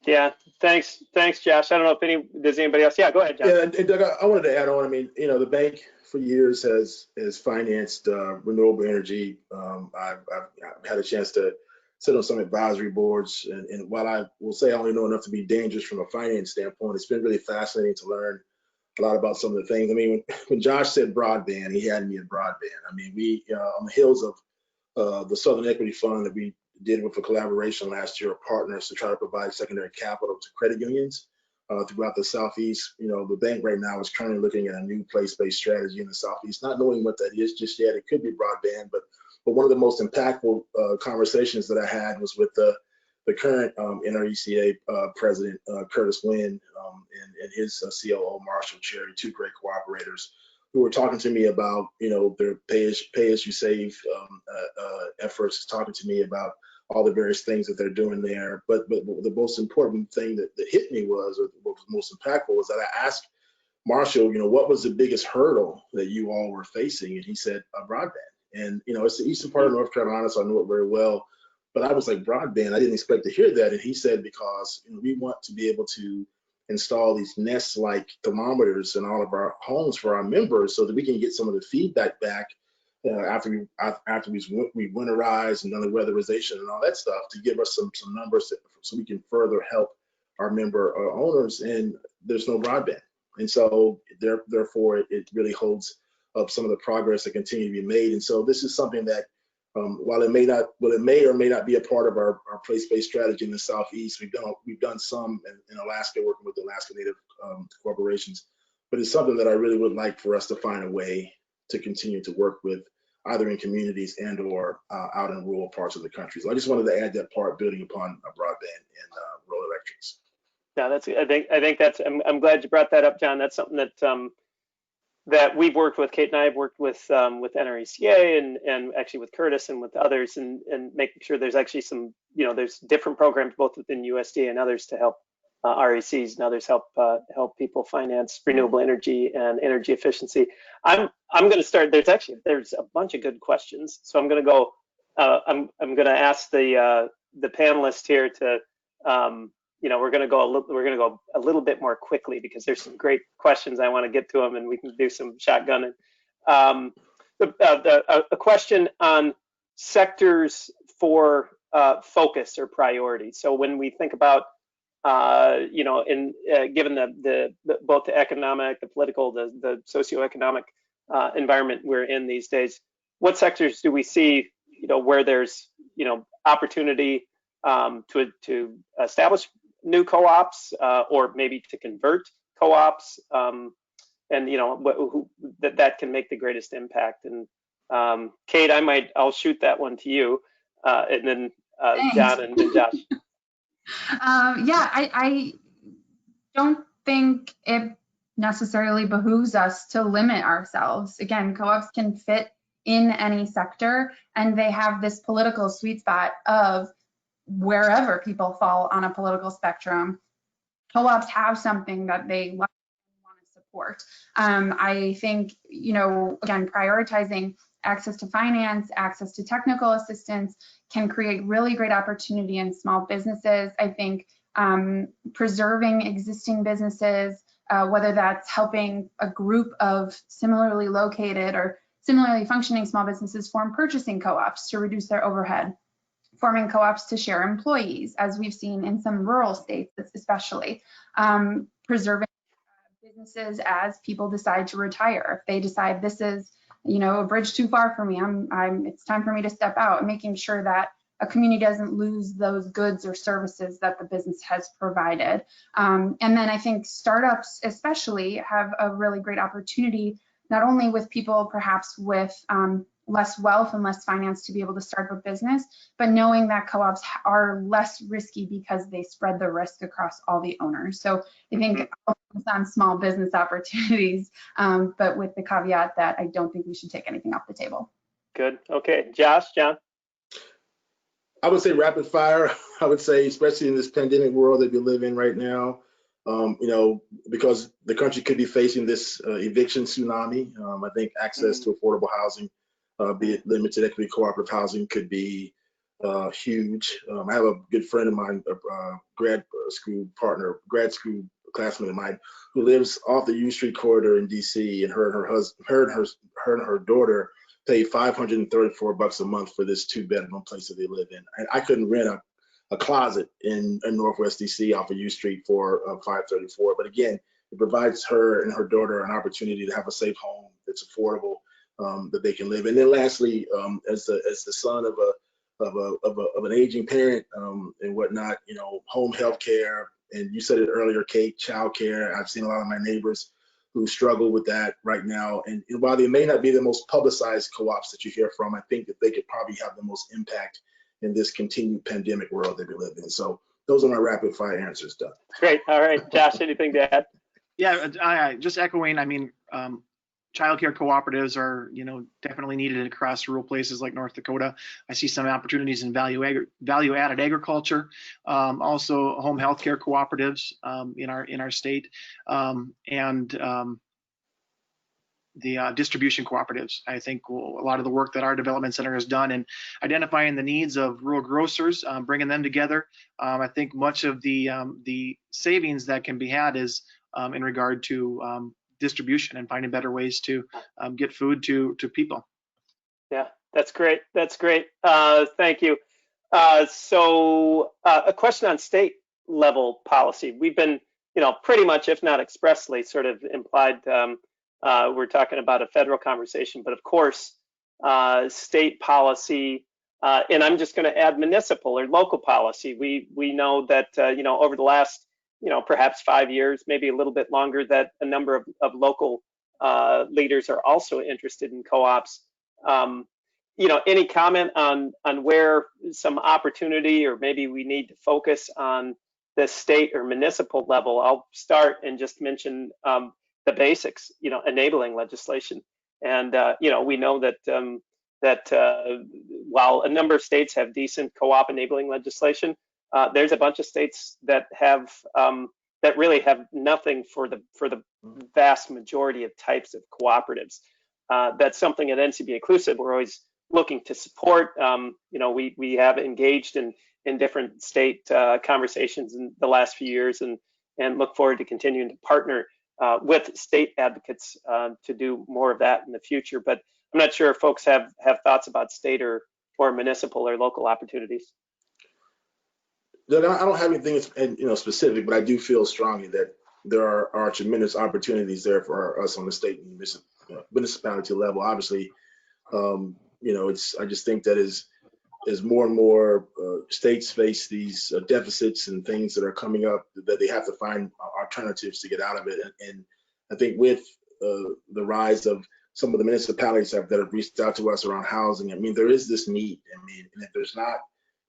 Yeah, thanks, Josh. I don't know if does anybody else? Yeah, go ahead, Josh. Yeah, and Doug, I wanted to add on. The bank for years has financed renewable energy. I've had a chance to sit on some advisory boards, and while I will say I only know enough to be dangerous from a finance standpoint, it's been really fascinating to learn a lot about some of the things. When Josh said broadband, he had me at broadband. We on the heels of the Southern Equity Fund that we did with a collaboration last year of partners to try to provide secondary capital to credit unions throughout the Southeast. The bank right now is currently looking at a new place-based strategy in the Southeast, not knowing what that is just yet. It could be broadband, but one of the most impactful conversations that I had was with the current NRECA president, Curtis Wynn, and his COO, Marshall Cherry, two great cooperators, who were talking to me about their pay as you save efforts, talking to me about all the various things that they're doing there. But the most important thing that hit me was, or what was most impactful, was that I asked Marshall, what was the biggest hurdle that you all were facing? And he said, broadband. And it's the eastern part of North Carolina, so I know it very well. But I was like, broadband, I didn't expect to hear that. And he said, because we want to be able to install these Nest-like thermometers in all of our homes for our members, so that we can get some of the feedback back after we winterized and done the weatherization and all that stuff, to give us some numbers so we can further help our member owners. And there's no broadband, and so therefore it really holds up some of the progress that continue to be made. And so this is something that, while it may or may not be a part of our place-based strategy in the Southeast, we've done some in Alaska, working with the Alaska Native corporations, but it's something that I really would like for us to find a way to continue to work with, either in communities and or out in rural parts of the country. So I just wanted to add that part, building upon broadband and rural electrics. Yeah, I think that's. I'm glad you brought that up, John. That's something that we've worked with. Kate and I have worked with NRECA and actually with Curtis and with others, and making sure there's actually some, there's different programs both within USDA and others to help RECs and others help people finance renewable energy and energy efficiency. I'm going to start. There's a bunch of good questions, so I'm going to go. I'm going to ask the panelists here to. We're going to go a little bit more quickly, because there's some great questions I want to get to them, and we can do some shotgunning. A question on sectors for focus or priority. So when we think about, given both the economic, the political, the socioeconomic environment we're in these days, what sectors do we see, where there's, opportunity to establish new co-ops, or maybe to convert co-ops, and that can make the greatest impact. And Kate, I'll shoot that one to you, and then John and Josh. Yeah, I don't think it necessarily behooves us to limit ourselves. Again, co-ops can fit in any sector, and they have this political sweet spot of wherever people fall on a political spectrum, co-ops have something that they want to support. I think, you know, again, prioritizing access to finance, access to technical assistance can create really great opportunity in small businesses. I think preserving existing businesses, whether that's helping a group of similarly located or similarly functioning small businesses form purchasing co-ops to reduce their overhead, forming co-ops to share employees, as we've seen in some rural states especially, preserving businesses as people decide to retire. If they decide this is, you know, a bridge too far for me, it's time for me to step out, and making sure that a community doesn't lose those goods or services that the business has provided. And then I think startups especially have a really great opportunity, not only with people perhaps with less wealth and less finance to be able to start a business, but knowing that co-ops are less risky because they spread the risk across all the owners. So I think I'll focus on small business opportunities, but with the caveat that I don't think we should take anything off the table. Good. Okay, Josh, John? I would say rapid fire. I would say, especially in this pandemic world that we live in right now, you know, because the country could be facing this eviction tsunami. I think access to affordable housing, be it limited equity cooperative housing, could be huge. I have a good friend of mine, a grad school classmate of mine, who lives off the U Street corridor in DC, and her and her daughter pay $534 a month for this 2-bedroom place that they live in. And I couldn't rent a closet in Northwest DC off of U Street for $534. But again, it provides her and her daughter an opportunity to have a safe home that's affordable, that they can live in. And then lastly, as the son of an aging parent and whatnot, you know, home health care, and you said it earlier, Kate, child care. I've seen a lot of my neighbors who struggle with that right now. And while they may not be the most publicized co-ops that you hear from, I think that they could probably have the most impact in this continued pandemic world that we live in. So those are my rapid fire answers, Doug. Great. All right, Josh, anything to add? Yeah, I just echoing. I mean, childcare cooperatives are, you know, definitely needed across rural places like North Dakota. I see some opportunities in value-added agriculture, also home healthcare cooperatives in our state, and the distribution cooperatives. I think a lot of the work that our development center has done in identifying the needs of rural grocers, bringing them together. I think much of the savings that can be had is in regard to distribution and finding better ways to get food to people. Yeah, that's great. That's great. Thank you. So a question on state level policy. We've been, you know, pretty much, if not expressly, sort of implied we're talking about a federal conversation, but of course, state policy, and I'm just going to add municipal or local policy. We know that, you know, over the last, you know, perhaps 5 years, maybe a little bit longer, that a number of local leaders are also interested in co-ops. You know, any comment on where some opportunity, or maybe we need to focus on the state or municipal level? I'll start and just mention the basics, you know, enabling legislation. And, you know, we know that while a number of states have decent co-op enabling legislation, there's a bunch of states that have that really have nothing for the vast majority of types of cooperatives. That's something at NCBA CLUSA we're always looking to support. You know, we have engaged in different state conversations in the last few years, and look forward to continuing to partner with state advocates to do more of that in the future. But I'm not sure if folks have thoughts about state or municipal or local opportunities. I don't have anything, you know, specific, but I do feel strongly that there are tremendous opportunities there for us on the state and municipality level. Obviously, you know, I just think that as more and more states face these deficits and things that are coming up, that they have to find alternatives to get out of it. And I think with the rise of some of the municipalities that have reached out to us around housing, I mean, there is this need. I mean, and if there's not,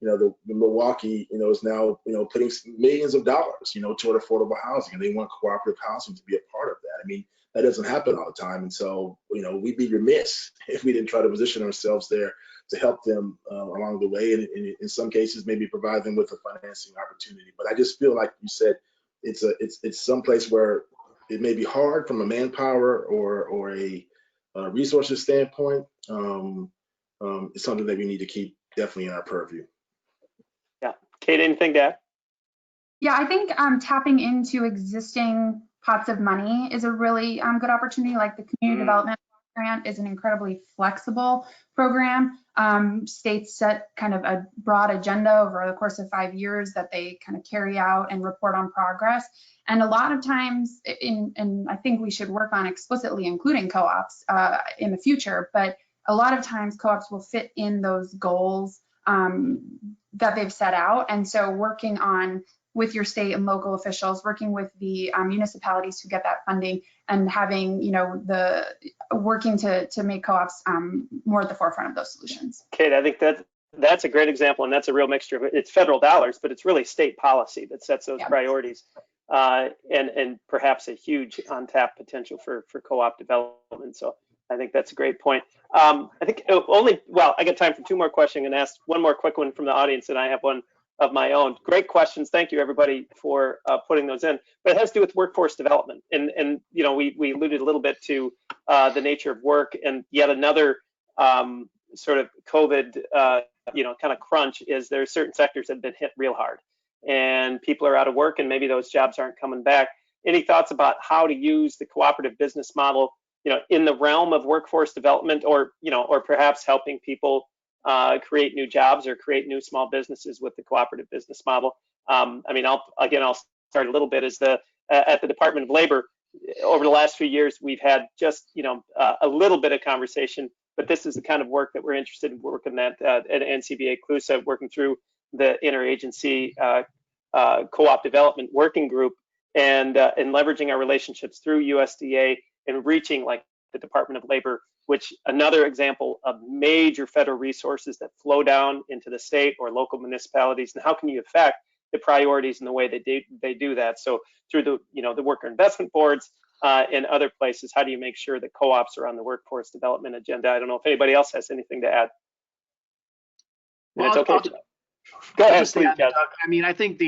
you know, the Milwaukee, you know, is now, you know, putting millions of dollars, you know, toward affordable housing, and they want cooperative housing to be a part of that. I mean, that doesn't happen all the time. And so, you know, we'd be remiss if we didn't try to position ourselves there to help them along the way, and in some cases maybe provide them with a financing opportunity. But I just feel like you said, it's some place where it may be hard from a manpower or a resources standpoint. It's something that we need to keep definitely in our purview. Yeah, Kate, anything to add? Yeah, I think tapping into existing pots of money is a really good opportunity. Like the community development grant is an incredibly flexible program. States set kind of a broad agenda over the course of 5 years that they kind of carry out and report on progress. And a lot of times, and I think we should work on explicitly including co-ops in the future, but a lot of times co-ops will fit in those goals that they've set out. And so working on with your state and local officials, working with the municipalities who get that funding, and having, you know, the working to make co-ops more at the forefront of those solutions. Kate, I think that's a great example, and that's a real mixture of it. It's federal dollars, but it's really state policy that sets those priorities, and perhaps a huge untapped potential for co-op development. So I think that's a great point. I think I got time for 2 more questions, and ask one more quick one from the audience, and I have one of my own. Great questions. Thank you, everybody, for putting those in. But it has to do with workforce development. And you know, we alluded a little bit to the nature of work, and yet another sort of COVID, you know, kind of crunch is there are certain sectors that have been hit real hard, and people are out of work, and maybe those jobs aren't coming back. Any thoughts about how to use the cooperative business model, you know, in the realm of workforce development, or, you know, or perhaps helping people create new jobs or create new small businesses with the cooperative business model? I mean, I'll start a little bit as at the Department of Labor. Over the last few years, we've had just, you know, a little bit of conversation, but this is the kind of work that we're interested in working at NCBA CLUSA, working through the interagency co-op development working group, and leveraging our relationships through USDA and reaching like the Department of Labor, which another example of major federal resources that flow down into the state or local municipalities, and how can you affect the priorities in the way they do that? So through the, you know, the worker investment boards and other places, how do you make sure that co-ops are on the workforce development agenda? I don't know if anybody else has anything to add. Well, it's okay. Go ahead, please, Doug. I mean, I think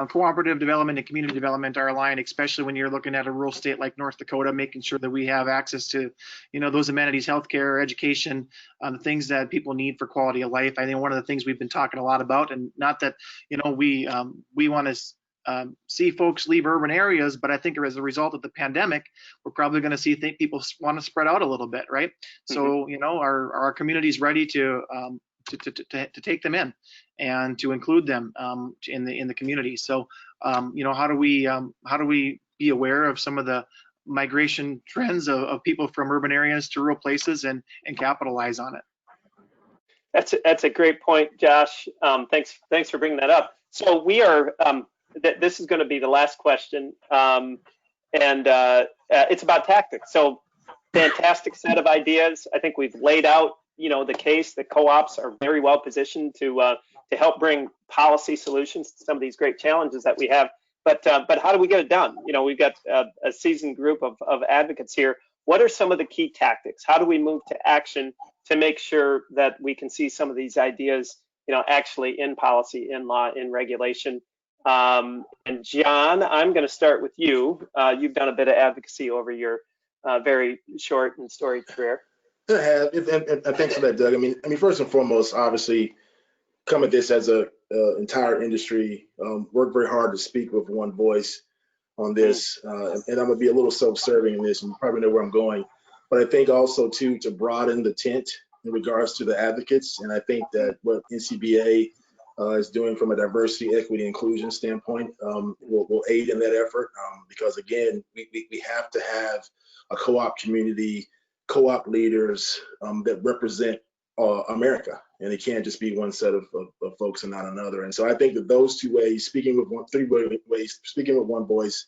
cooperative development and community development are aligned, especially when you're looking at a rural state like North Dakota, making sure that we have access to, you know, those amenities, healthcare, education, the things that people need for quality of life. I think one of the things we've been talking a lot about, and not that, you know, we want to see folks leave urban areas, but I think as a result of the pandemic, we're probably going to see people want to spread out a little bit, right? So, you know, are communities ready to take them in and to include them in the community? So, you know, how do we be aware of some of the migration trends of people from urban areas to rural places and capitalize on it? That's a great point, Josh. Thanks for bringing that up. So we are. This is going to be the last question, and it's about tactics. So fantastic set of ideas. I think we've laid out, you know, the case that co-ops are very well positioned to help bring policy solutions to some of these great challenges that we have. But how do we get it done? You know, we've got a seasoned group of advocates here. What are some of the key tactics? How do we move to action to make sure that we can see some of these ideas, you know, actually in policy, in law, in regulation? And John, I'm going to start with you. You've done a bit of advocacy over your very short and storied career. I have, and thanks for that, Doug. I mean, first and foremost, obviously, come at this as a entire industry, work very hard to speak with one voice on this, and I'm gonna be a little self-serving in this, and you probably know where I'm going. But I think also too to broaden the tent in regards to the advocates, and I think that what NCBA is doing from a diversity, equity, inclusion standpoint will aid in that effort, because again, we have to have a co-op community, co-op leaders that represent America, and it can't just be one set of folks and not another. And so I think that those 2 ways, speaking with one voice,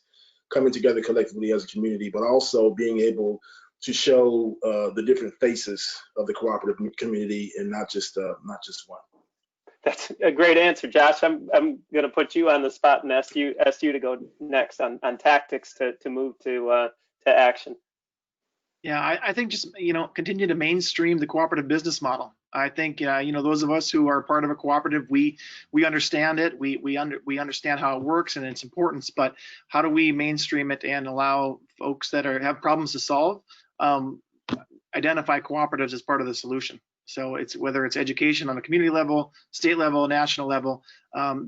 coming together collectively as a community, but also being able to show the different faces of the cooperative community and not just one. That's a great answer, Josh. I'm going to put you on the spot and ask you to go next on tactics to move to action. Yeah, I think just, you know, continue to mainstream the cooperative business model. I think those of us who are part of a cooperative, we understand it. We understand how it works and its importance. But how do we mainstream it and allow folks that have problems to solve identify cooperatives as part of the solution? So it's whether it's education on the community level, state level, national level.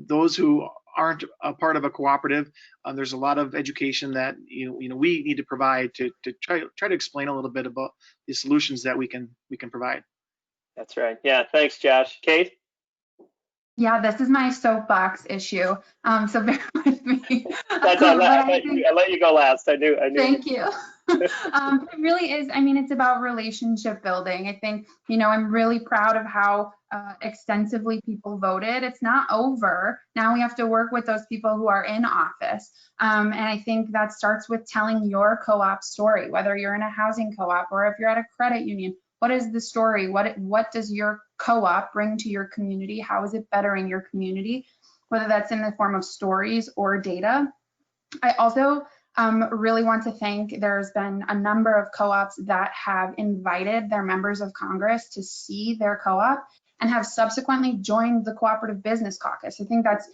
Those who aren't a part of a cooperative, there's a lot of education that we need to provide to try to explain a little bit about the solutions that we can provide. That's right. Yeah, thanks, Josh. Kate? Yeah, this is my soapbox issue, so bear with me. I let you go last. I knew. Thank you. It really is. I mean, it's about relationship building. I think, I'm really proud of how extensively people voted. It's not over. Now we have to work with those people who are in office. And I think that starts with telling your co-op story, whether you're in a housing co-op or if you're at a credit union. What is the story? What does your co-op bring to your community? How is it bettering your community? Whether that's in the form of stories or data. I also really want to thank, there's been a number of co-ops that have invited their members of Congress to see their co-op and have subsequently joined the Cooperative Business Caucus. I think that's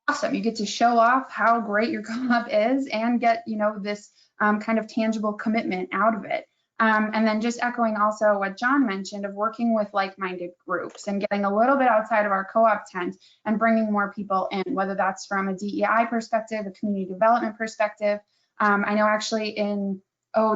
awesome. You get to show off how great your co-op is and get, this kind of tangible commitment out of it. And then just echoing also what John mentioned of working with like-minded groups and getting a little bit outside of our co-op tent and bringing more people in, whether that's from a DEI perspective, a community development perspective. I know actually in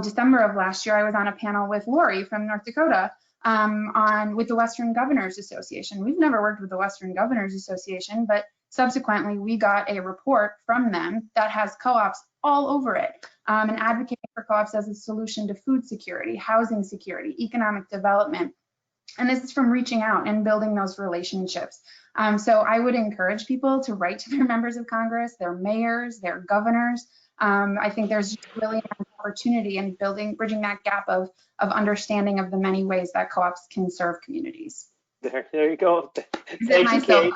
December of last year, I was on a panel with Lori from North Dakota with the Western Governors Association. We've never worked with the Western Governors Association, but subsequently we got a report from them that has co-ops all over it and advocating for co-ops as a solution to food security, housing security, economic development. And this is from reaching out and building those relationships. So I would encourage people to write to their members of Congress, their mayors, their governors. I think there's really an opportunity in bridging that gap of understanding of the many ways that co-ops can serve communities. There you go. Thank you, Kate.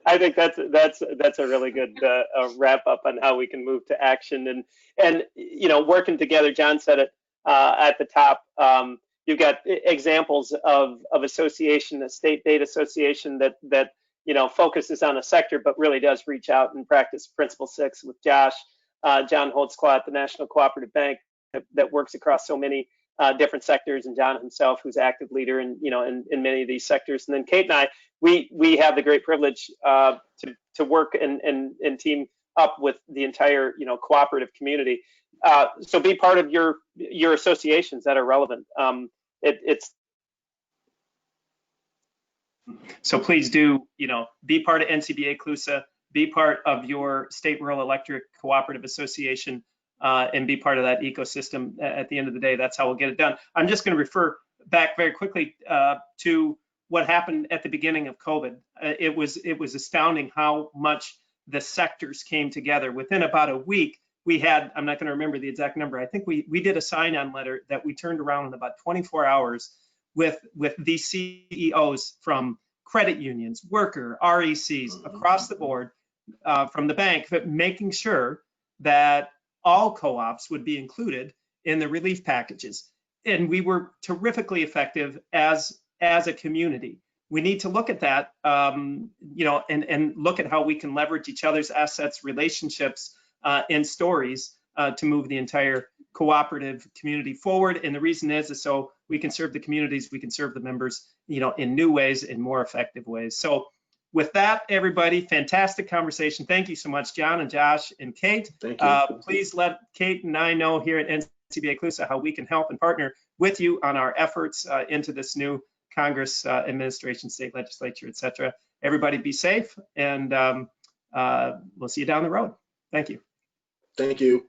I think that's a really good wrap up on how we can move to action and working together. John said it at the top. You've got examples of association, a state-based association that focuses on a sector, but really does reach out and practice Principle 6 with Josh. John Holtzclaw at the National Cooperative Bank that works across so many different sectors, and John himself, who's active leader in many of these sectors. And then Kate and I, we have the great privilege to work and team up with the entire cooperative community. So be part of your associations that are relevant. So please do, be part of NCBA CLUSA, be part of your state rural electric cooperative association, and be part of that ecosystem. At the end of the day, that's how we'll get it done. I'm just going to refer back very quickly to what happened at the beginning of COVID. It was astounding how much the sectors came together. Within about a week, we had, I'm not going to remember the exact number, I think we did a sign-on letter that we turned around in about 24 hours with these CEOs from credit unions, worker, RECs, across the board, from the bank, but making sure that all co-ops would be included in the relief packages. And we were terrifically effective as a community. We need to look at that, and look at how we can leverage each other's assets, relationships, and stories to move the entire cooperative community forward. And the reason is so we can serve the communities, we can serve the members, in new ways, in more effective ways. So with that, everybody, fantastic conversation. Thank you so much, John and Josh and Kate. Thank you. Please let Kate and I know here at NCBA CLUSA how we can help and partner with you on our efforts into this new Congress, administration, state legislature, et cetera. Everybody be safe, and we'll see you down the road. Thank you. Thank you.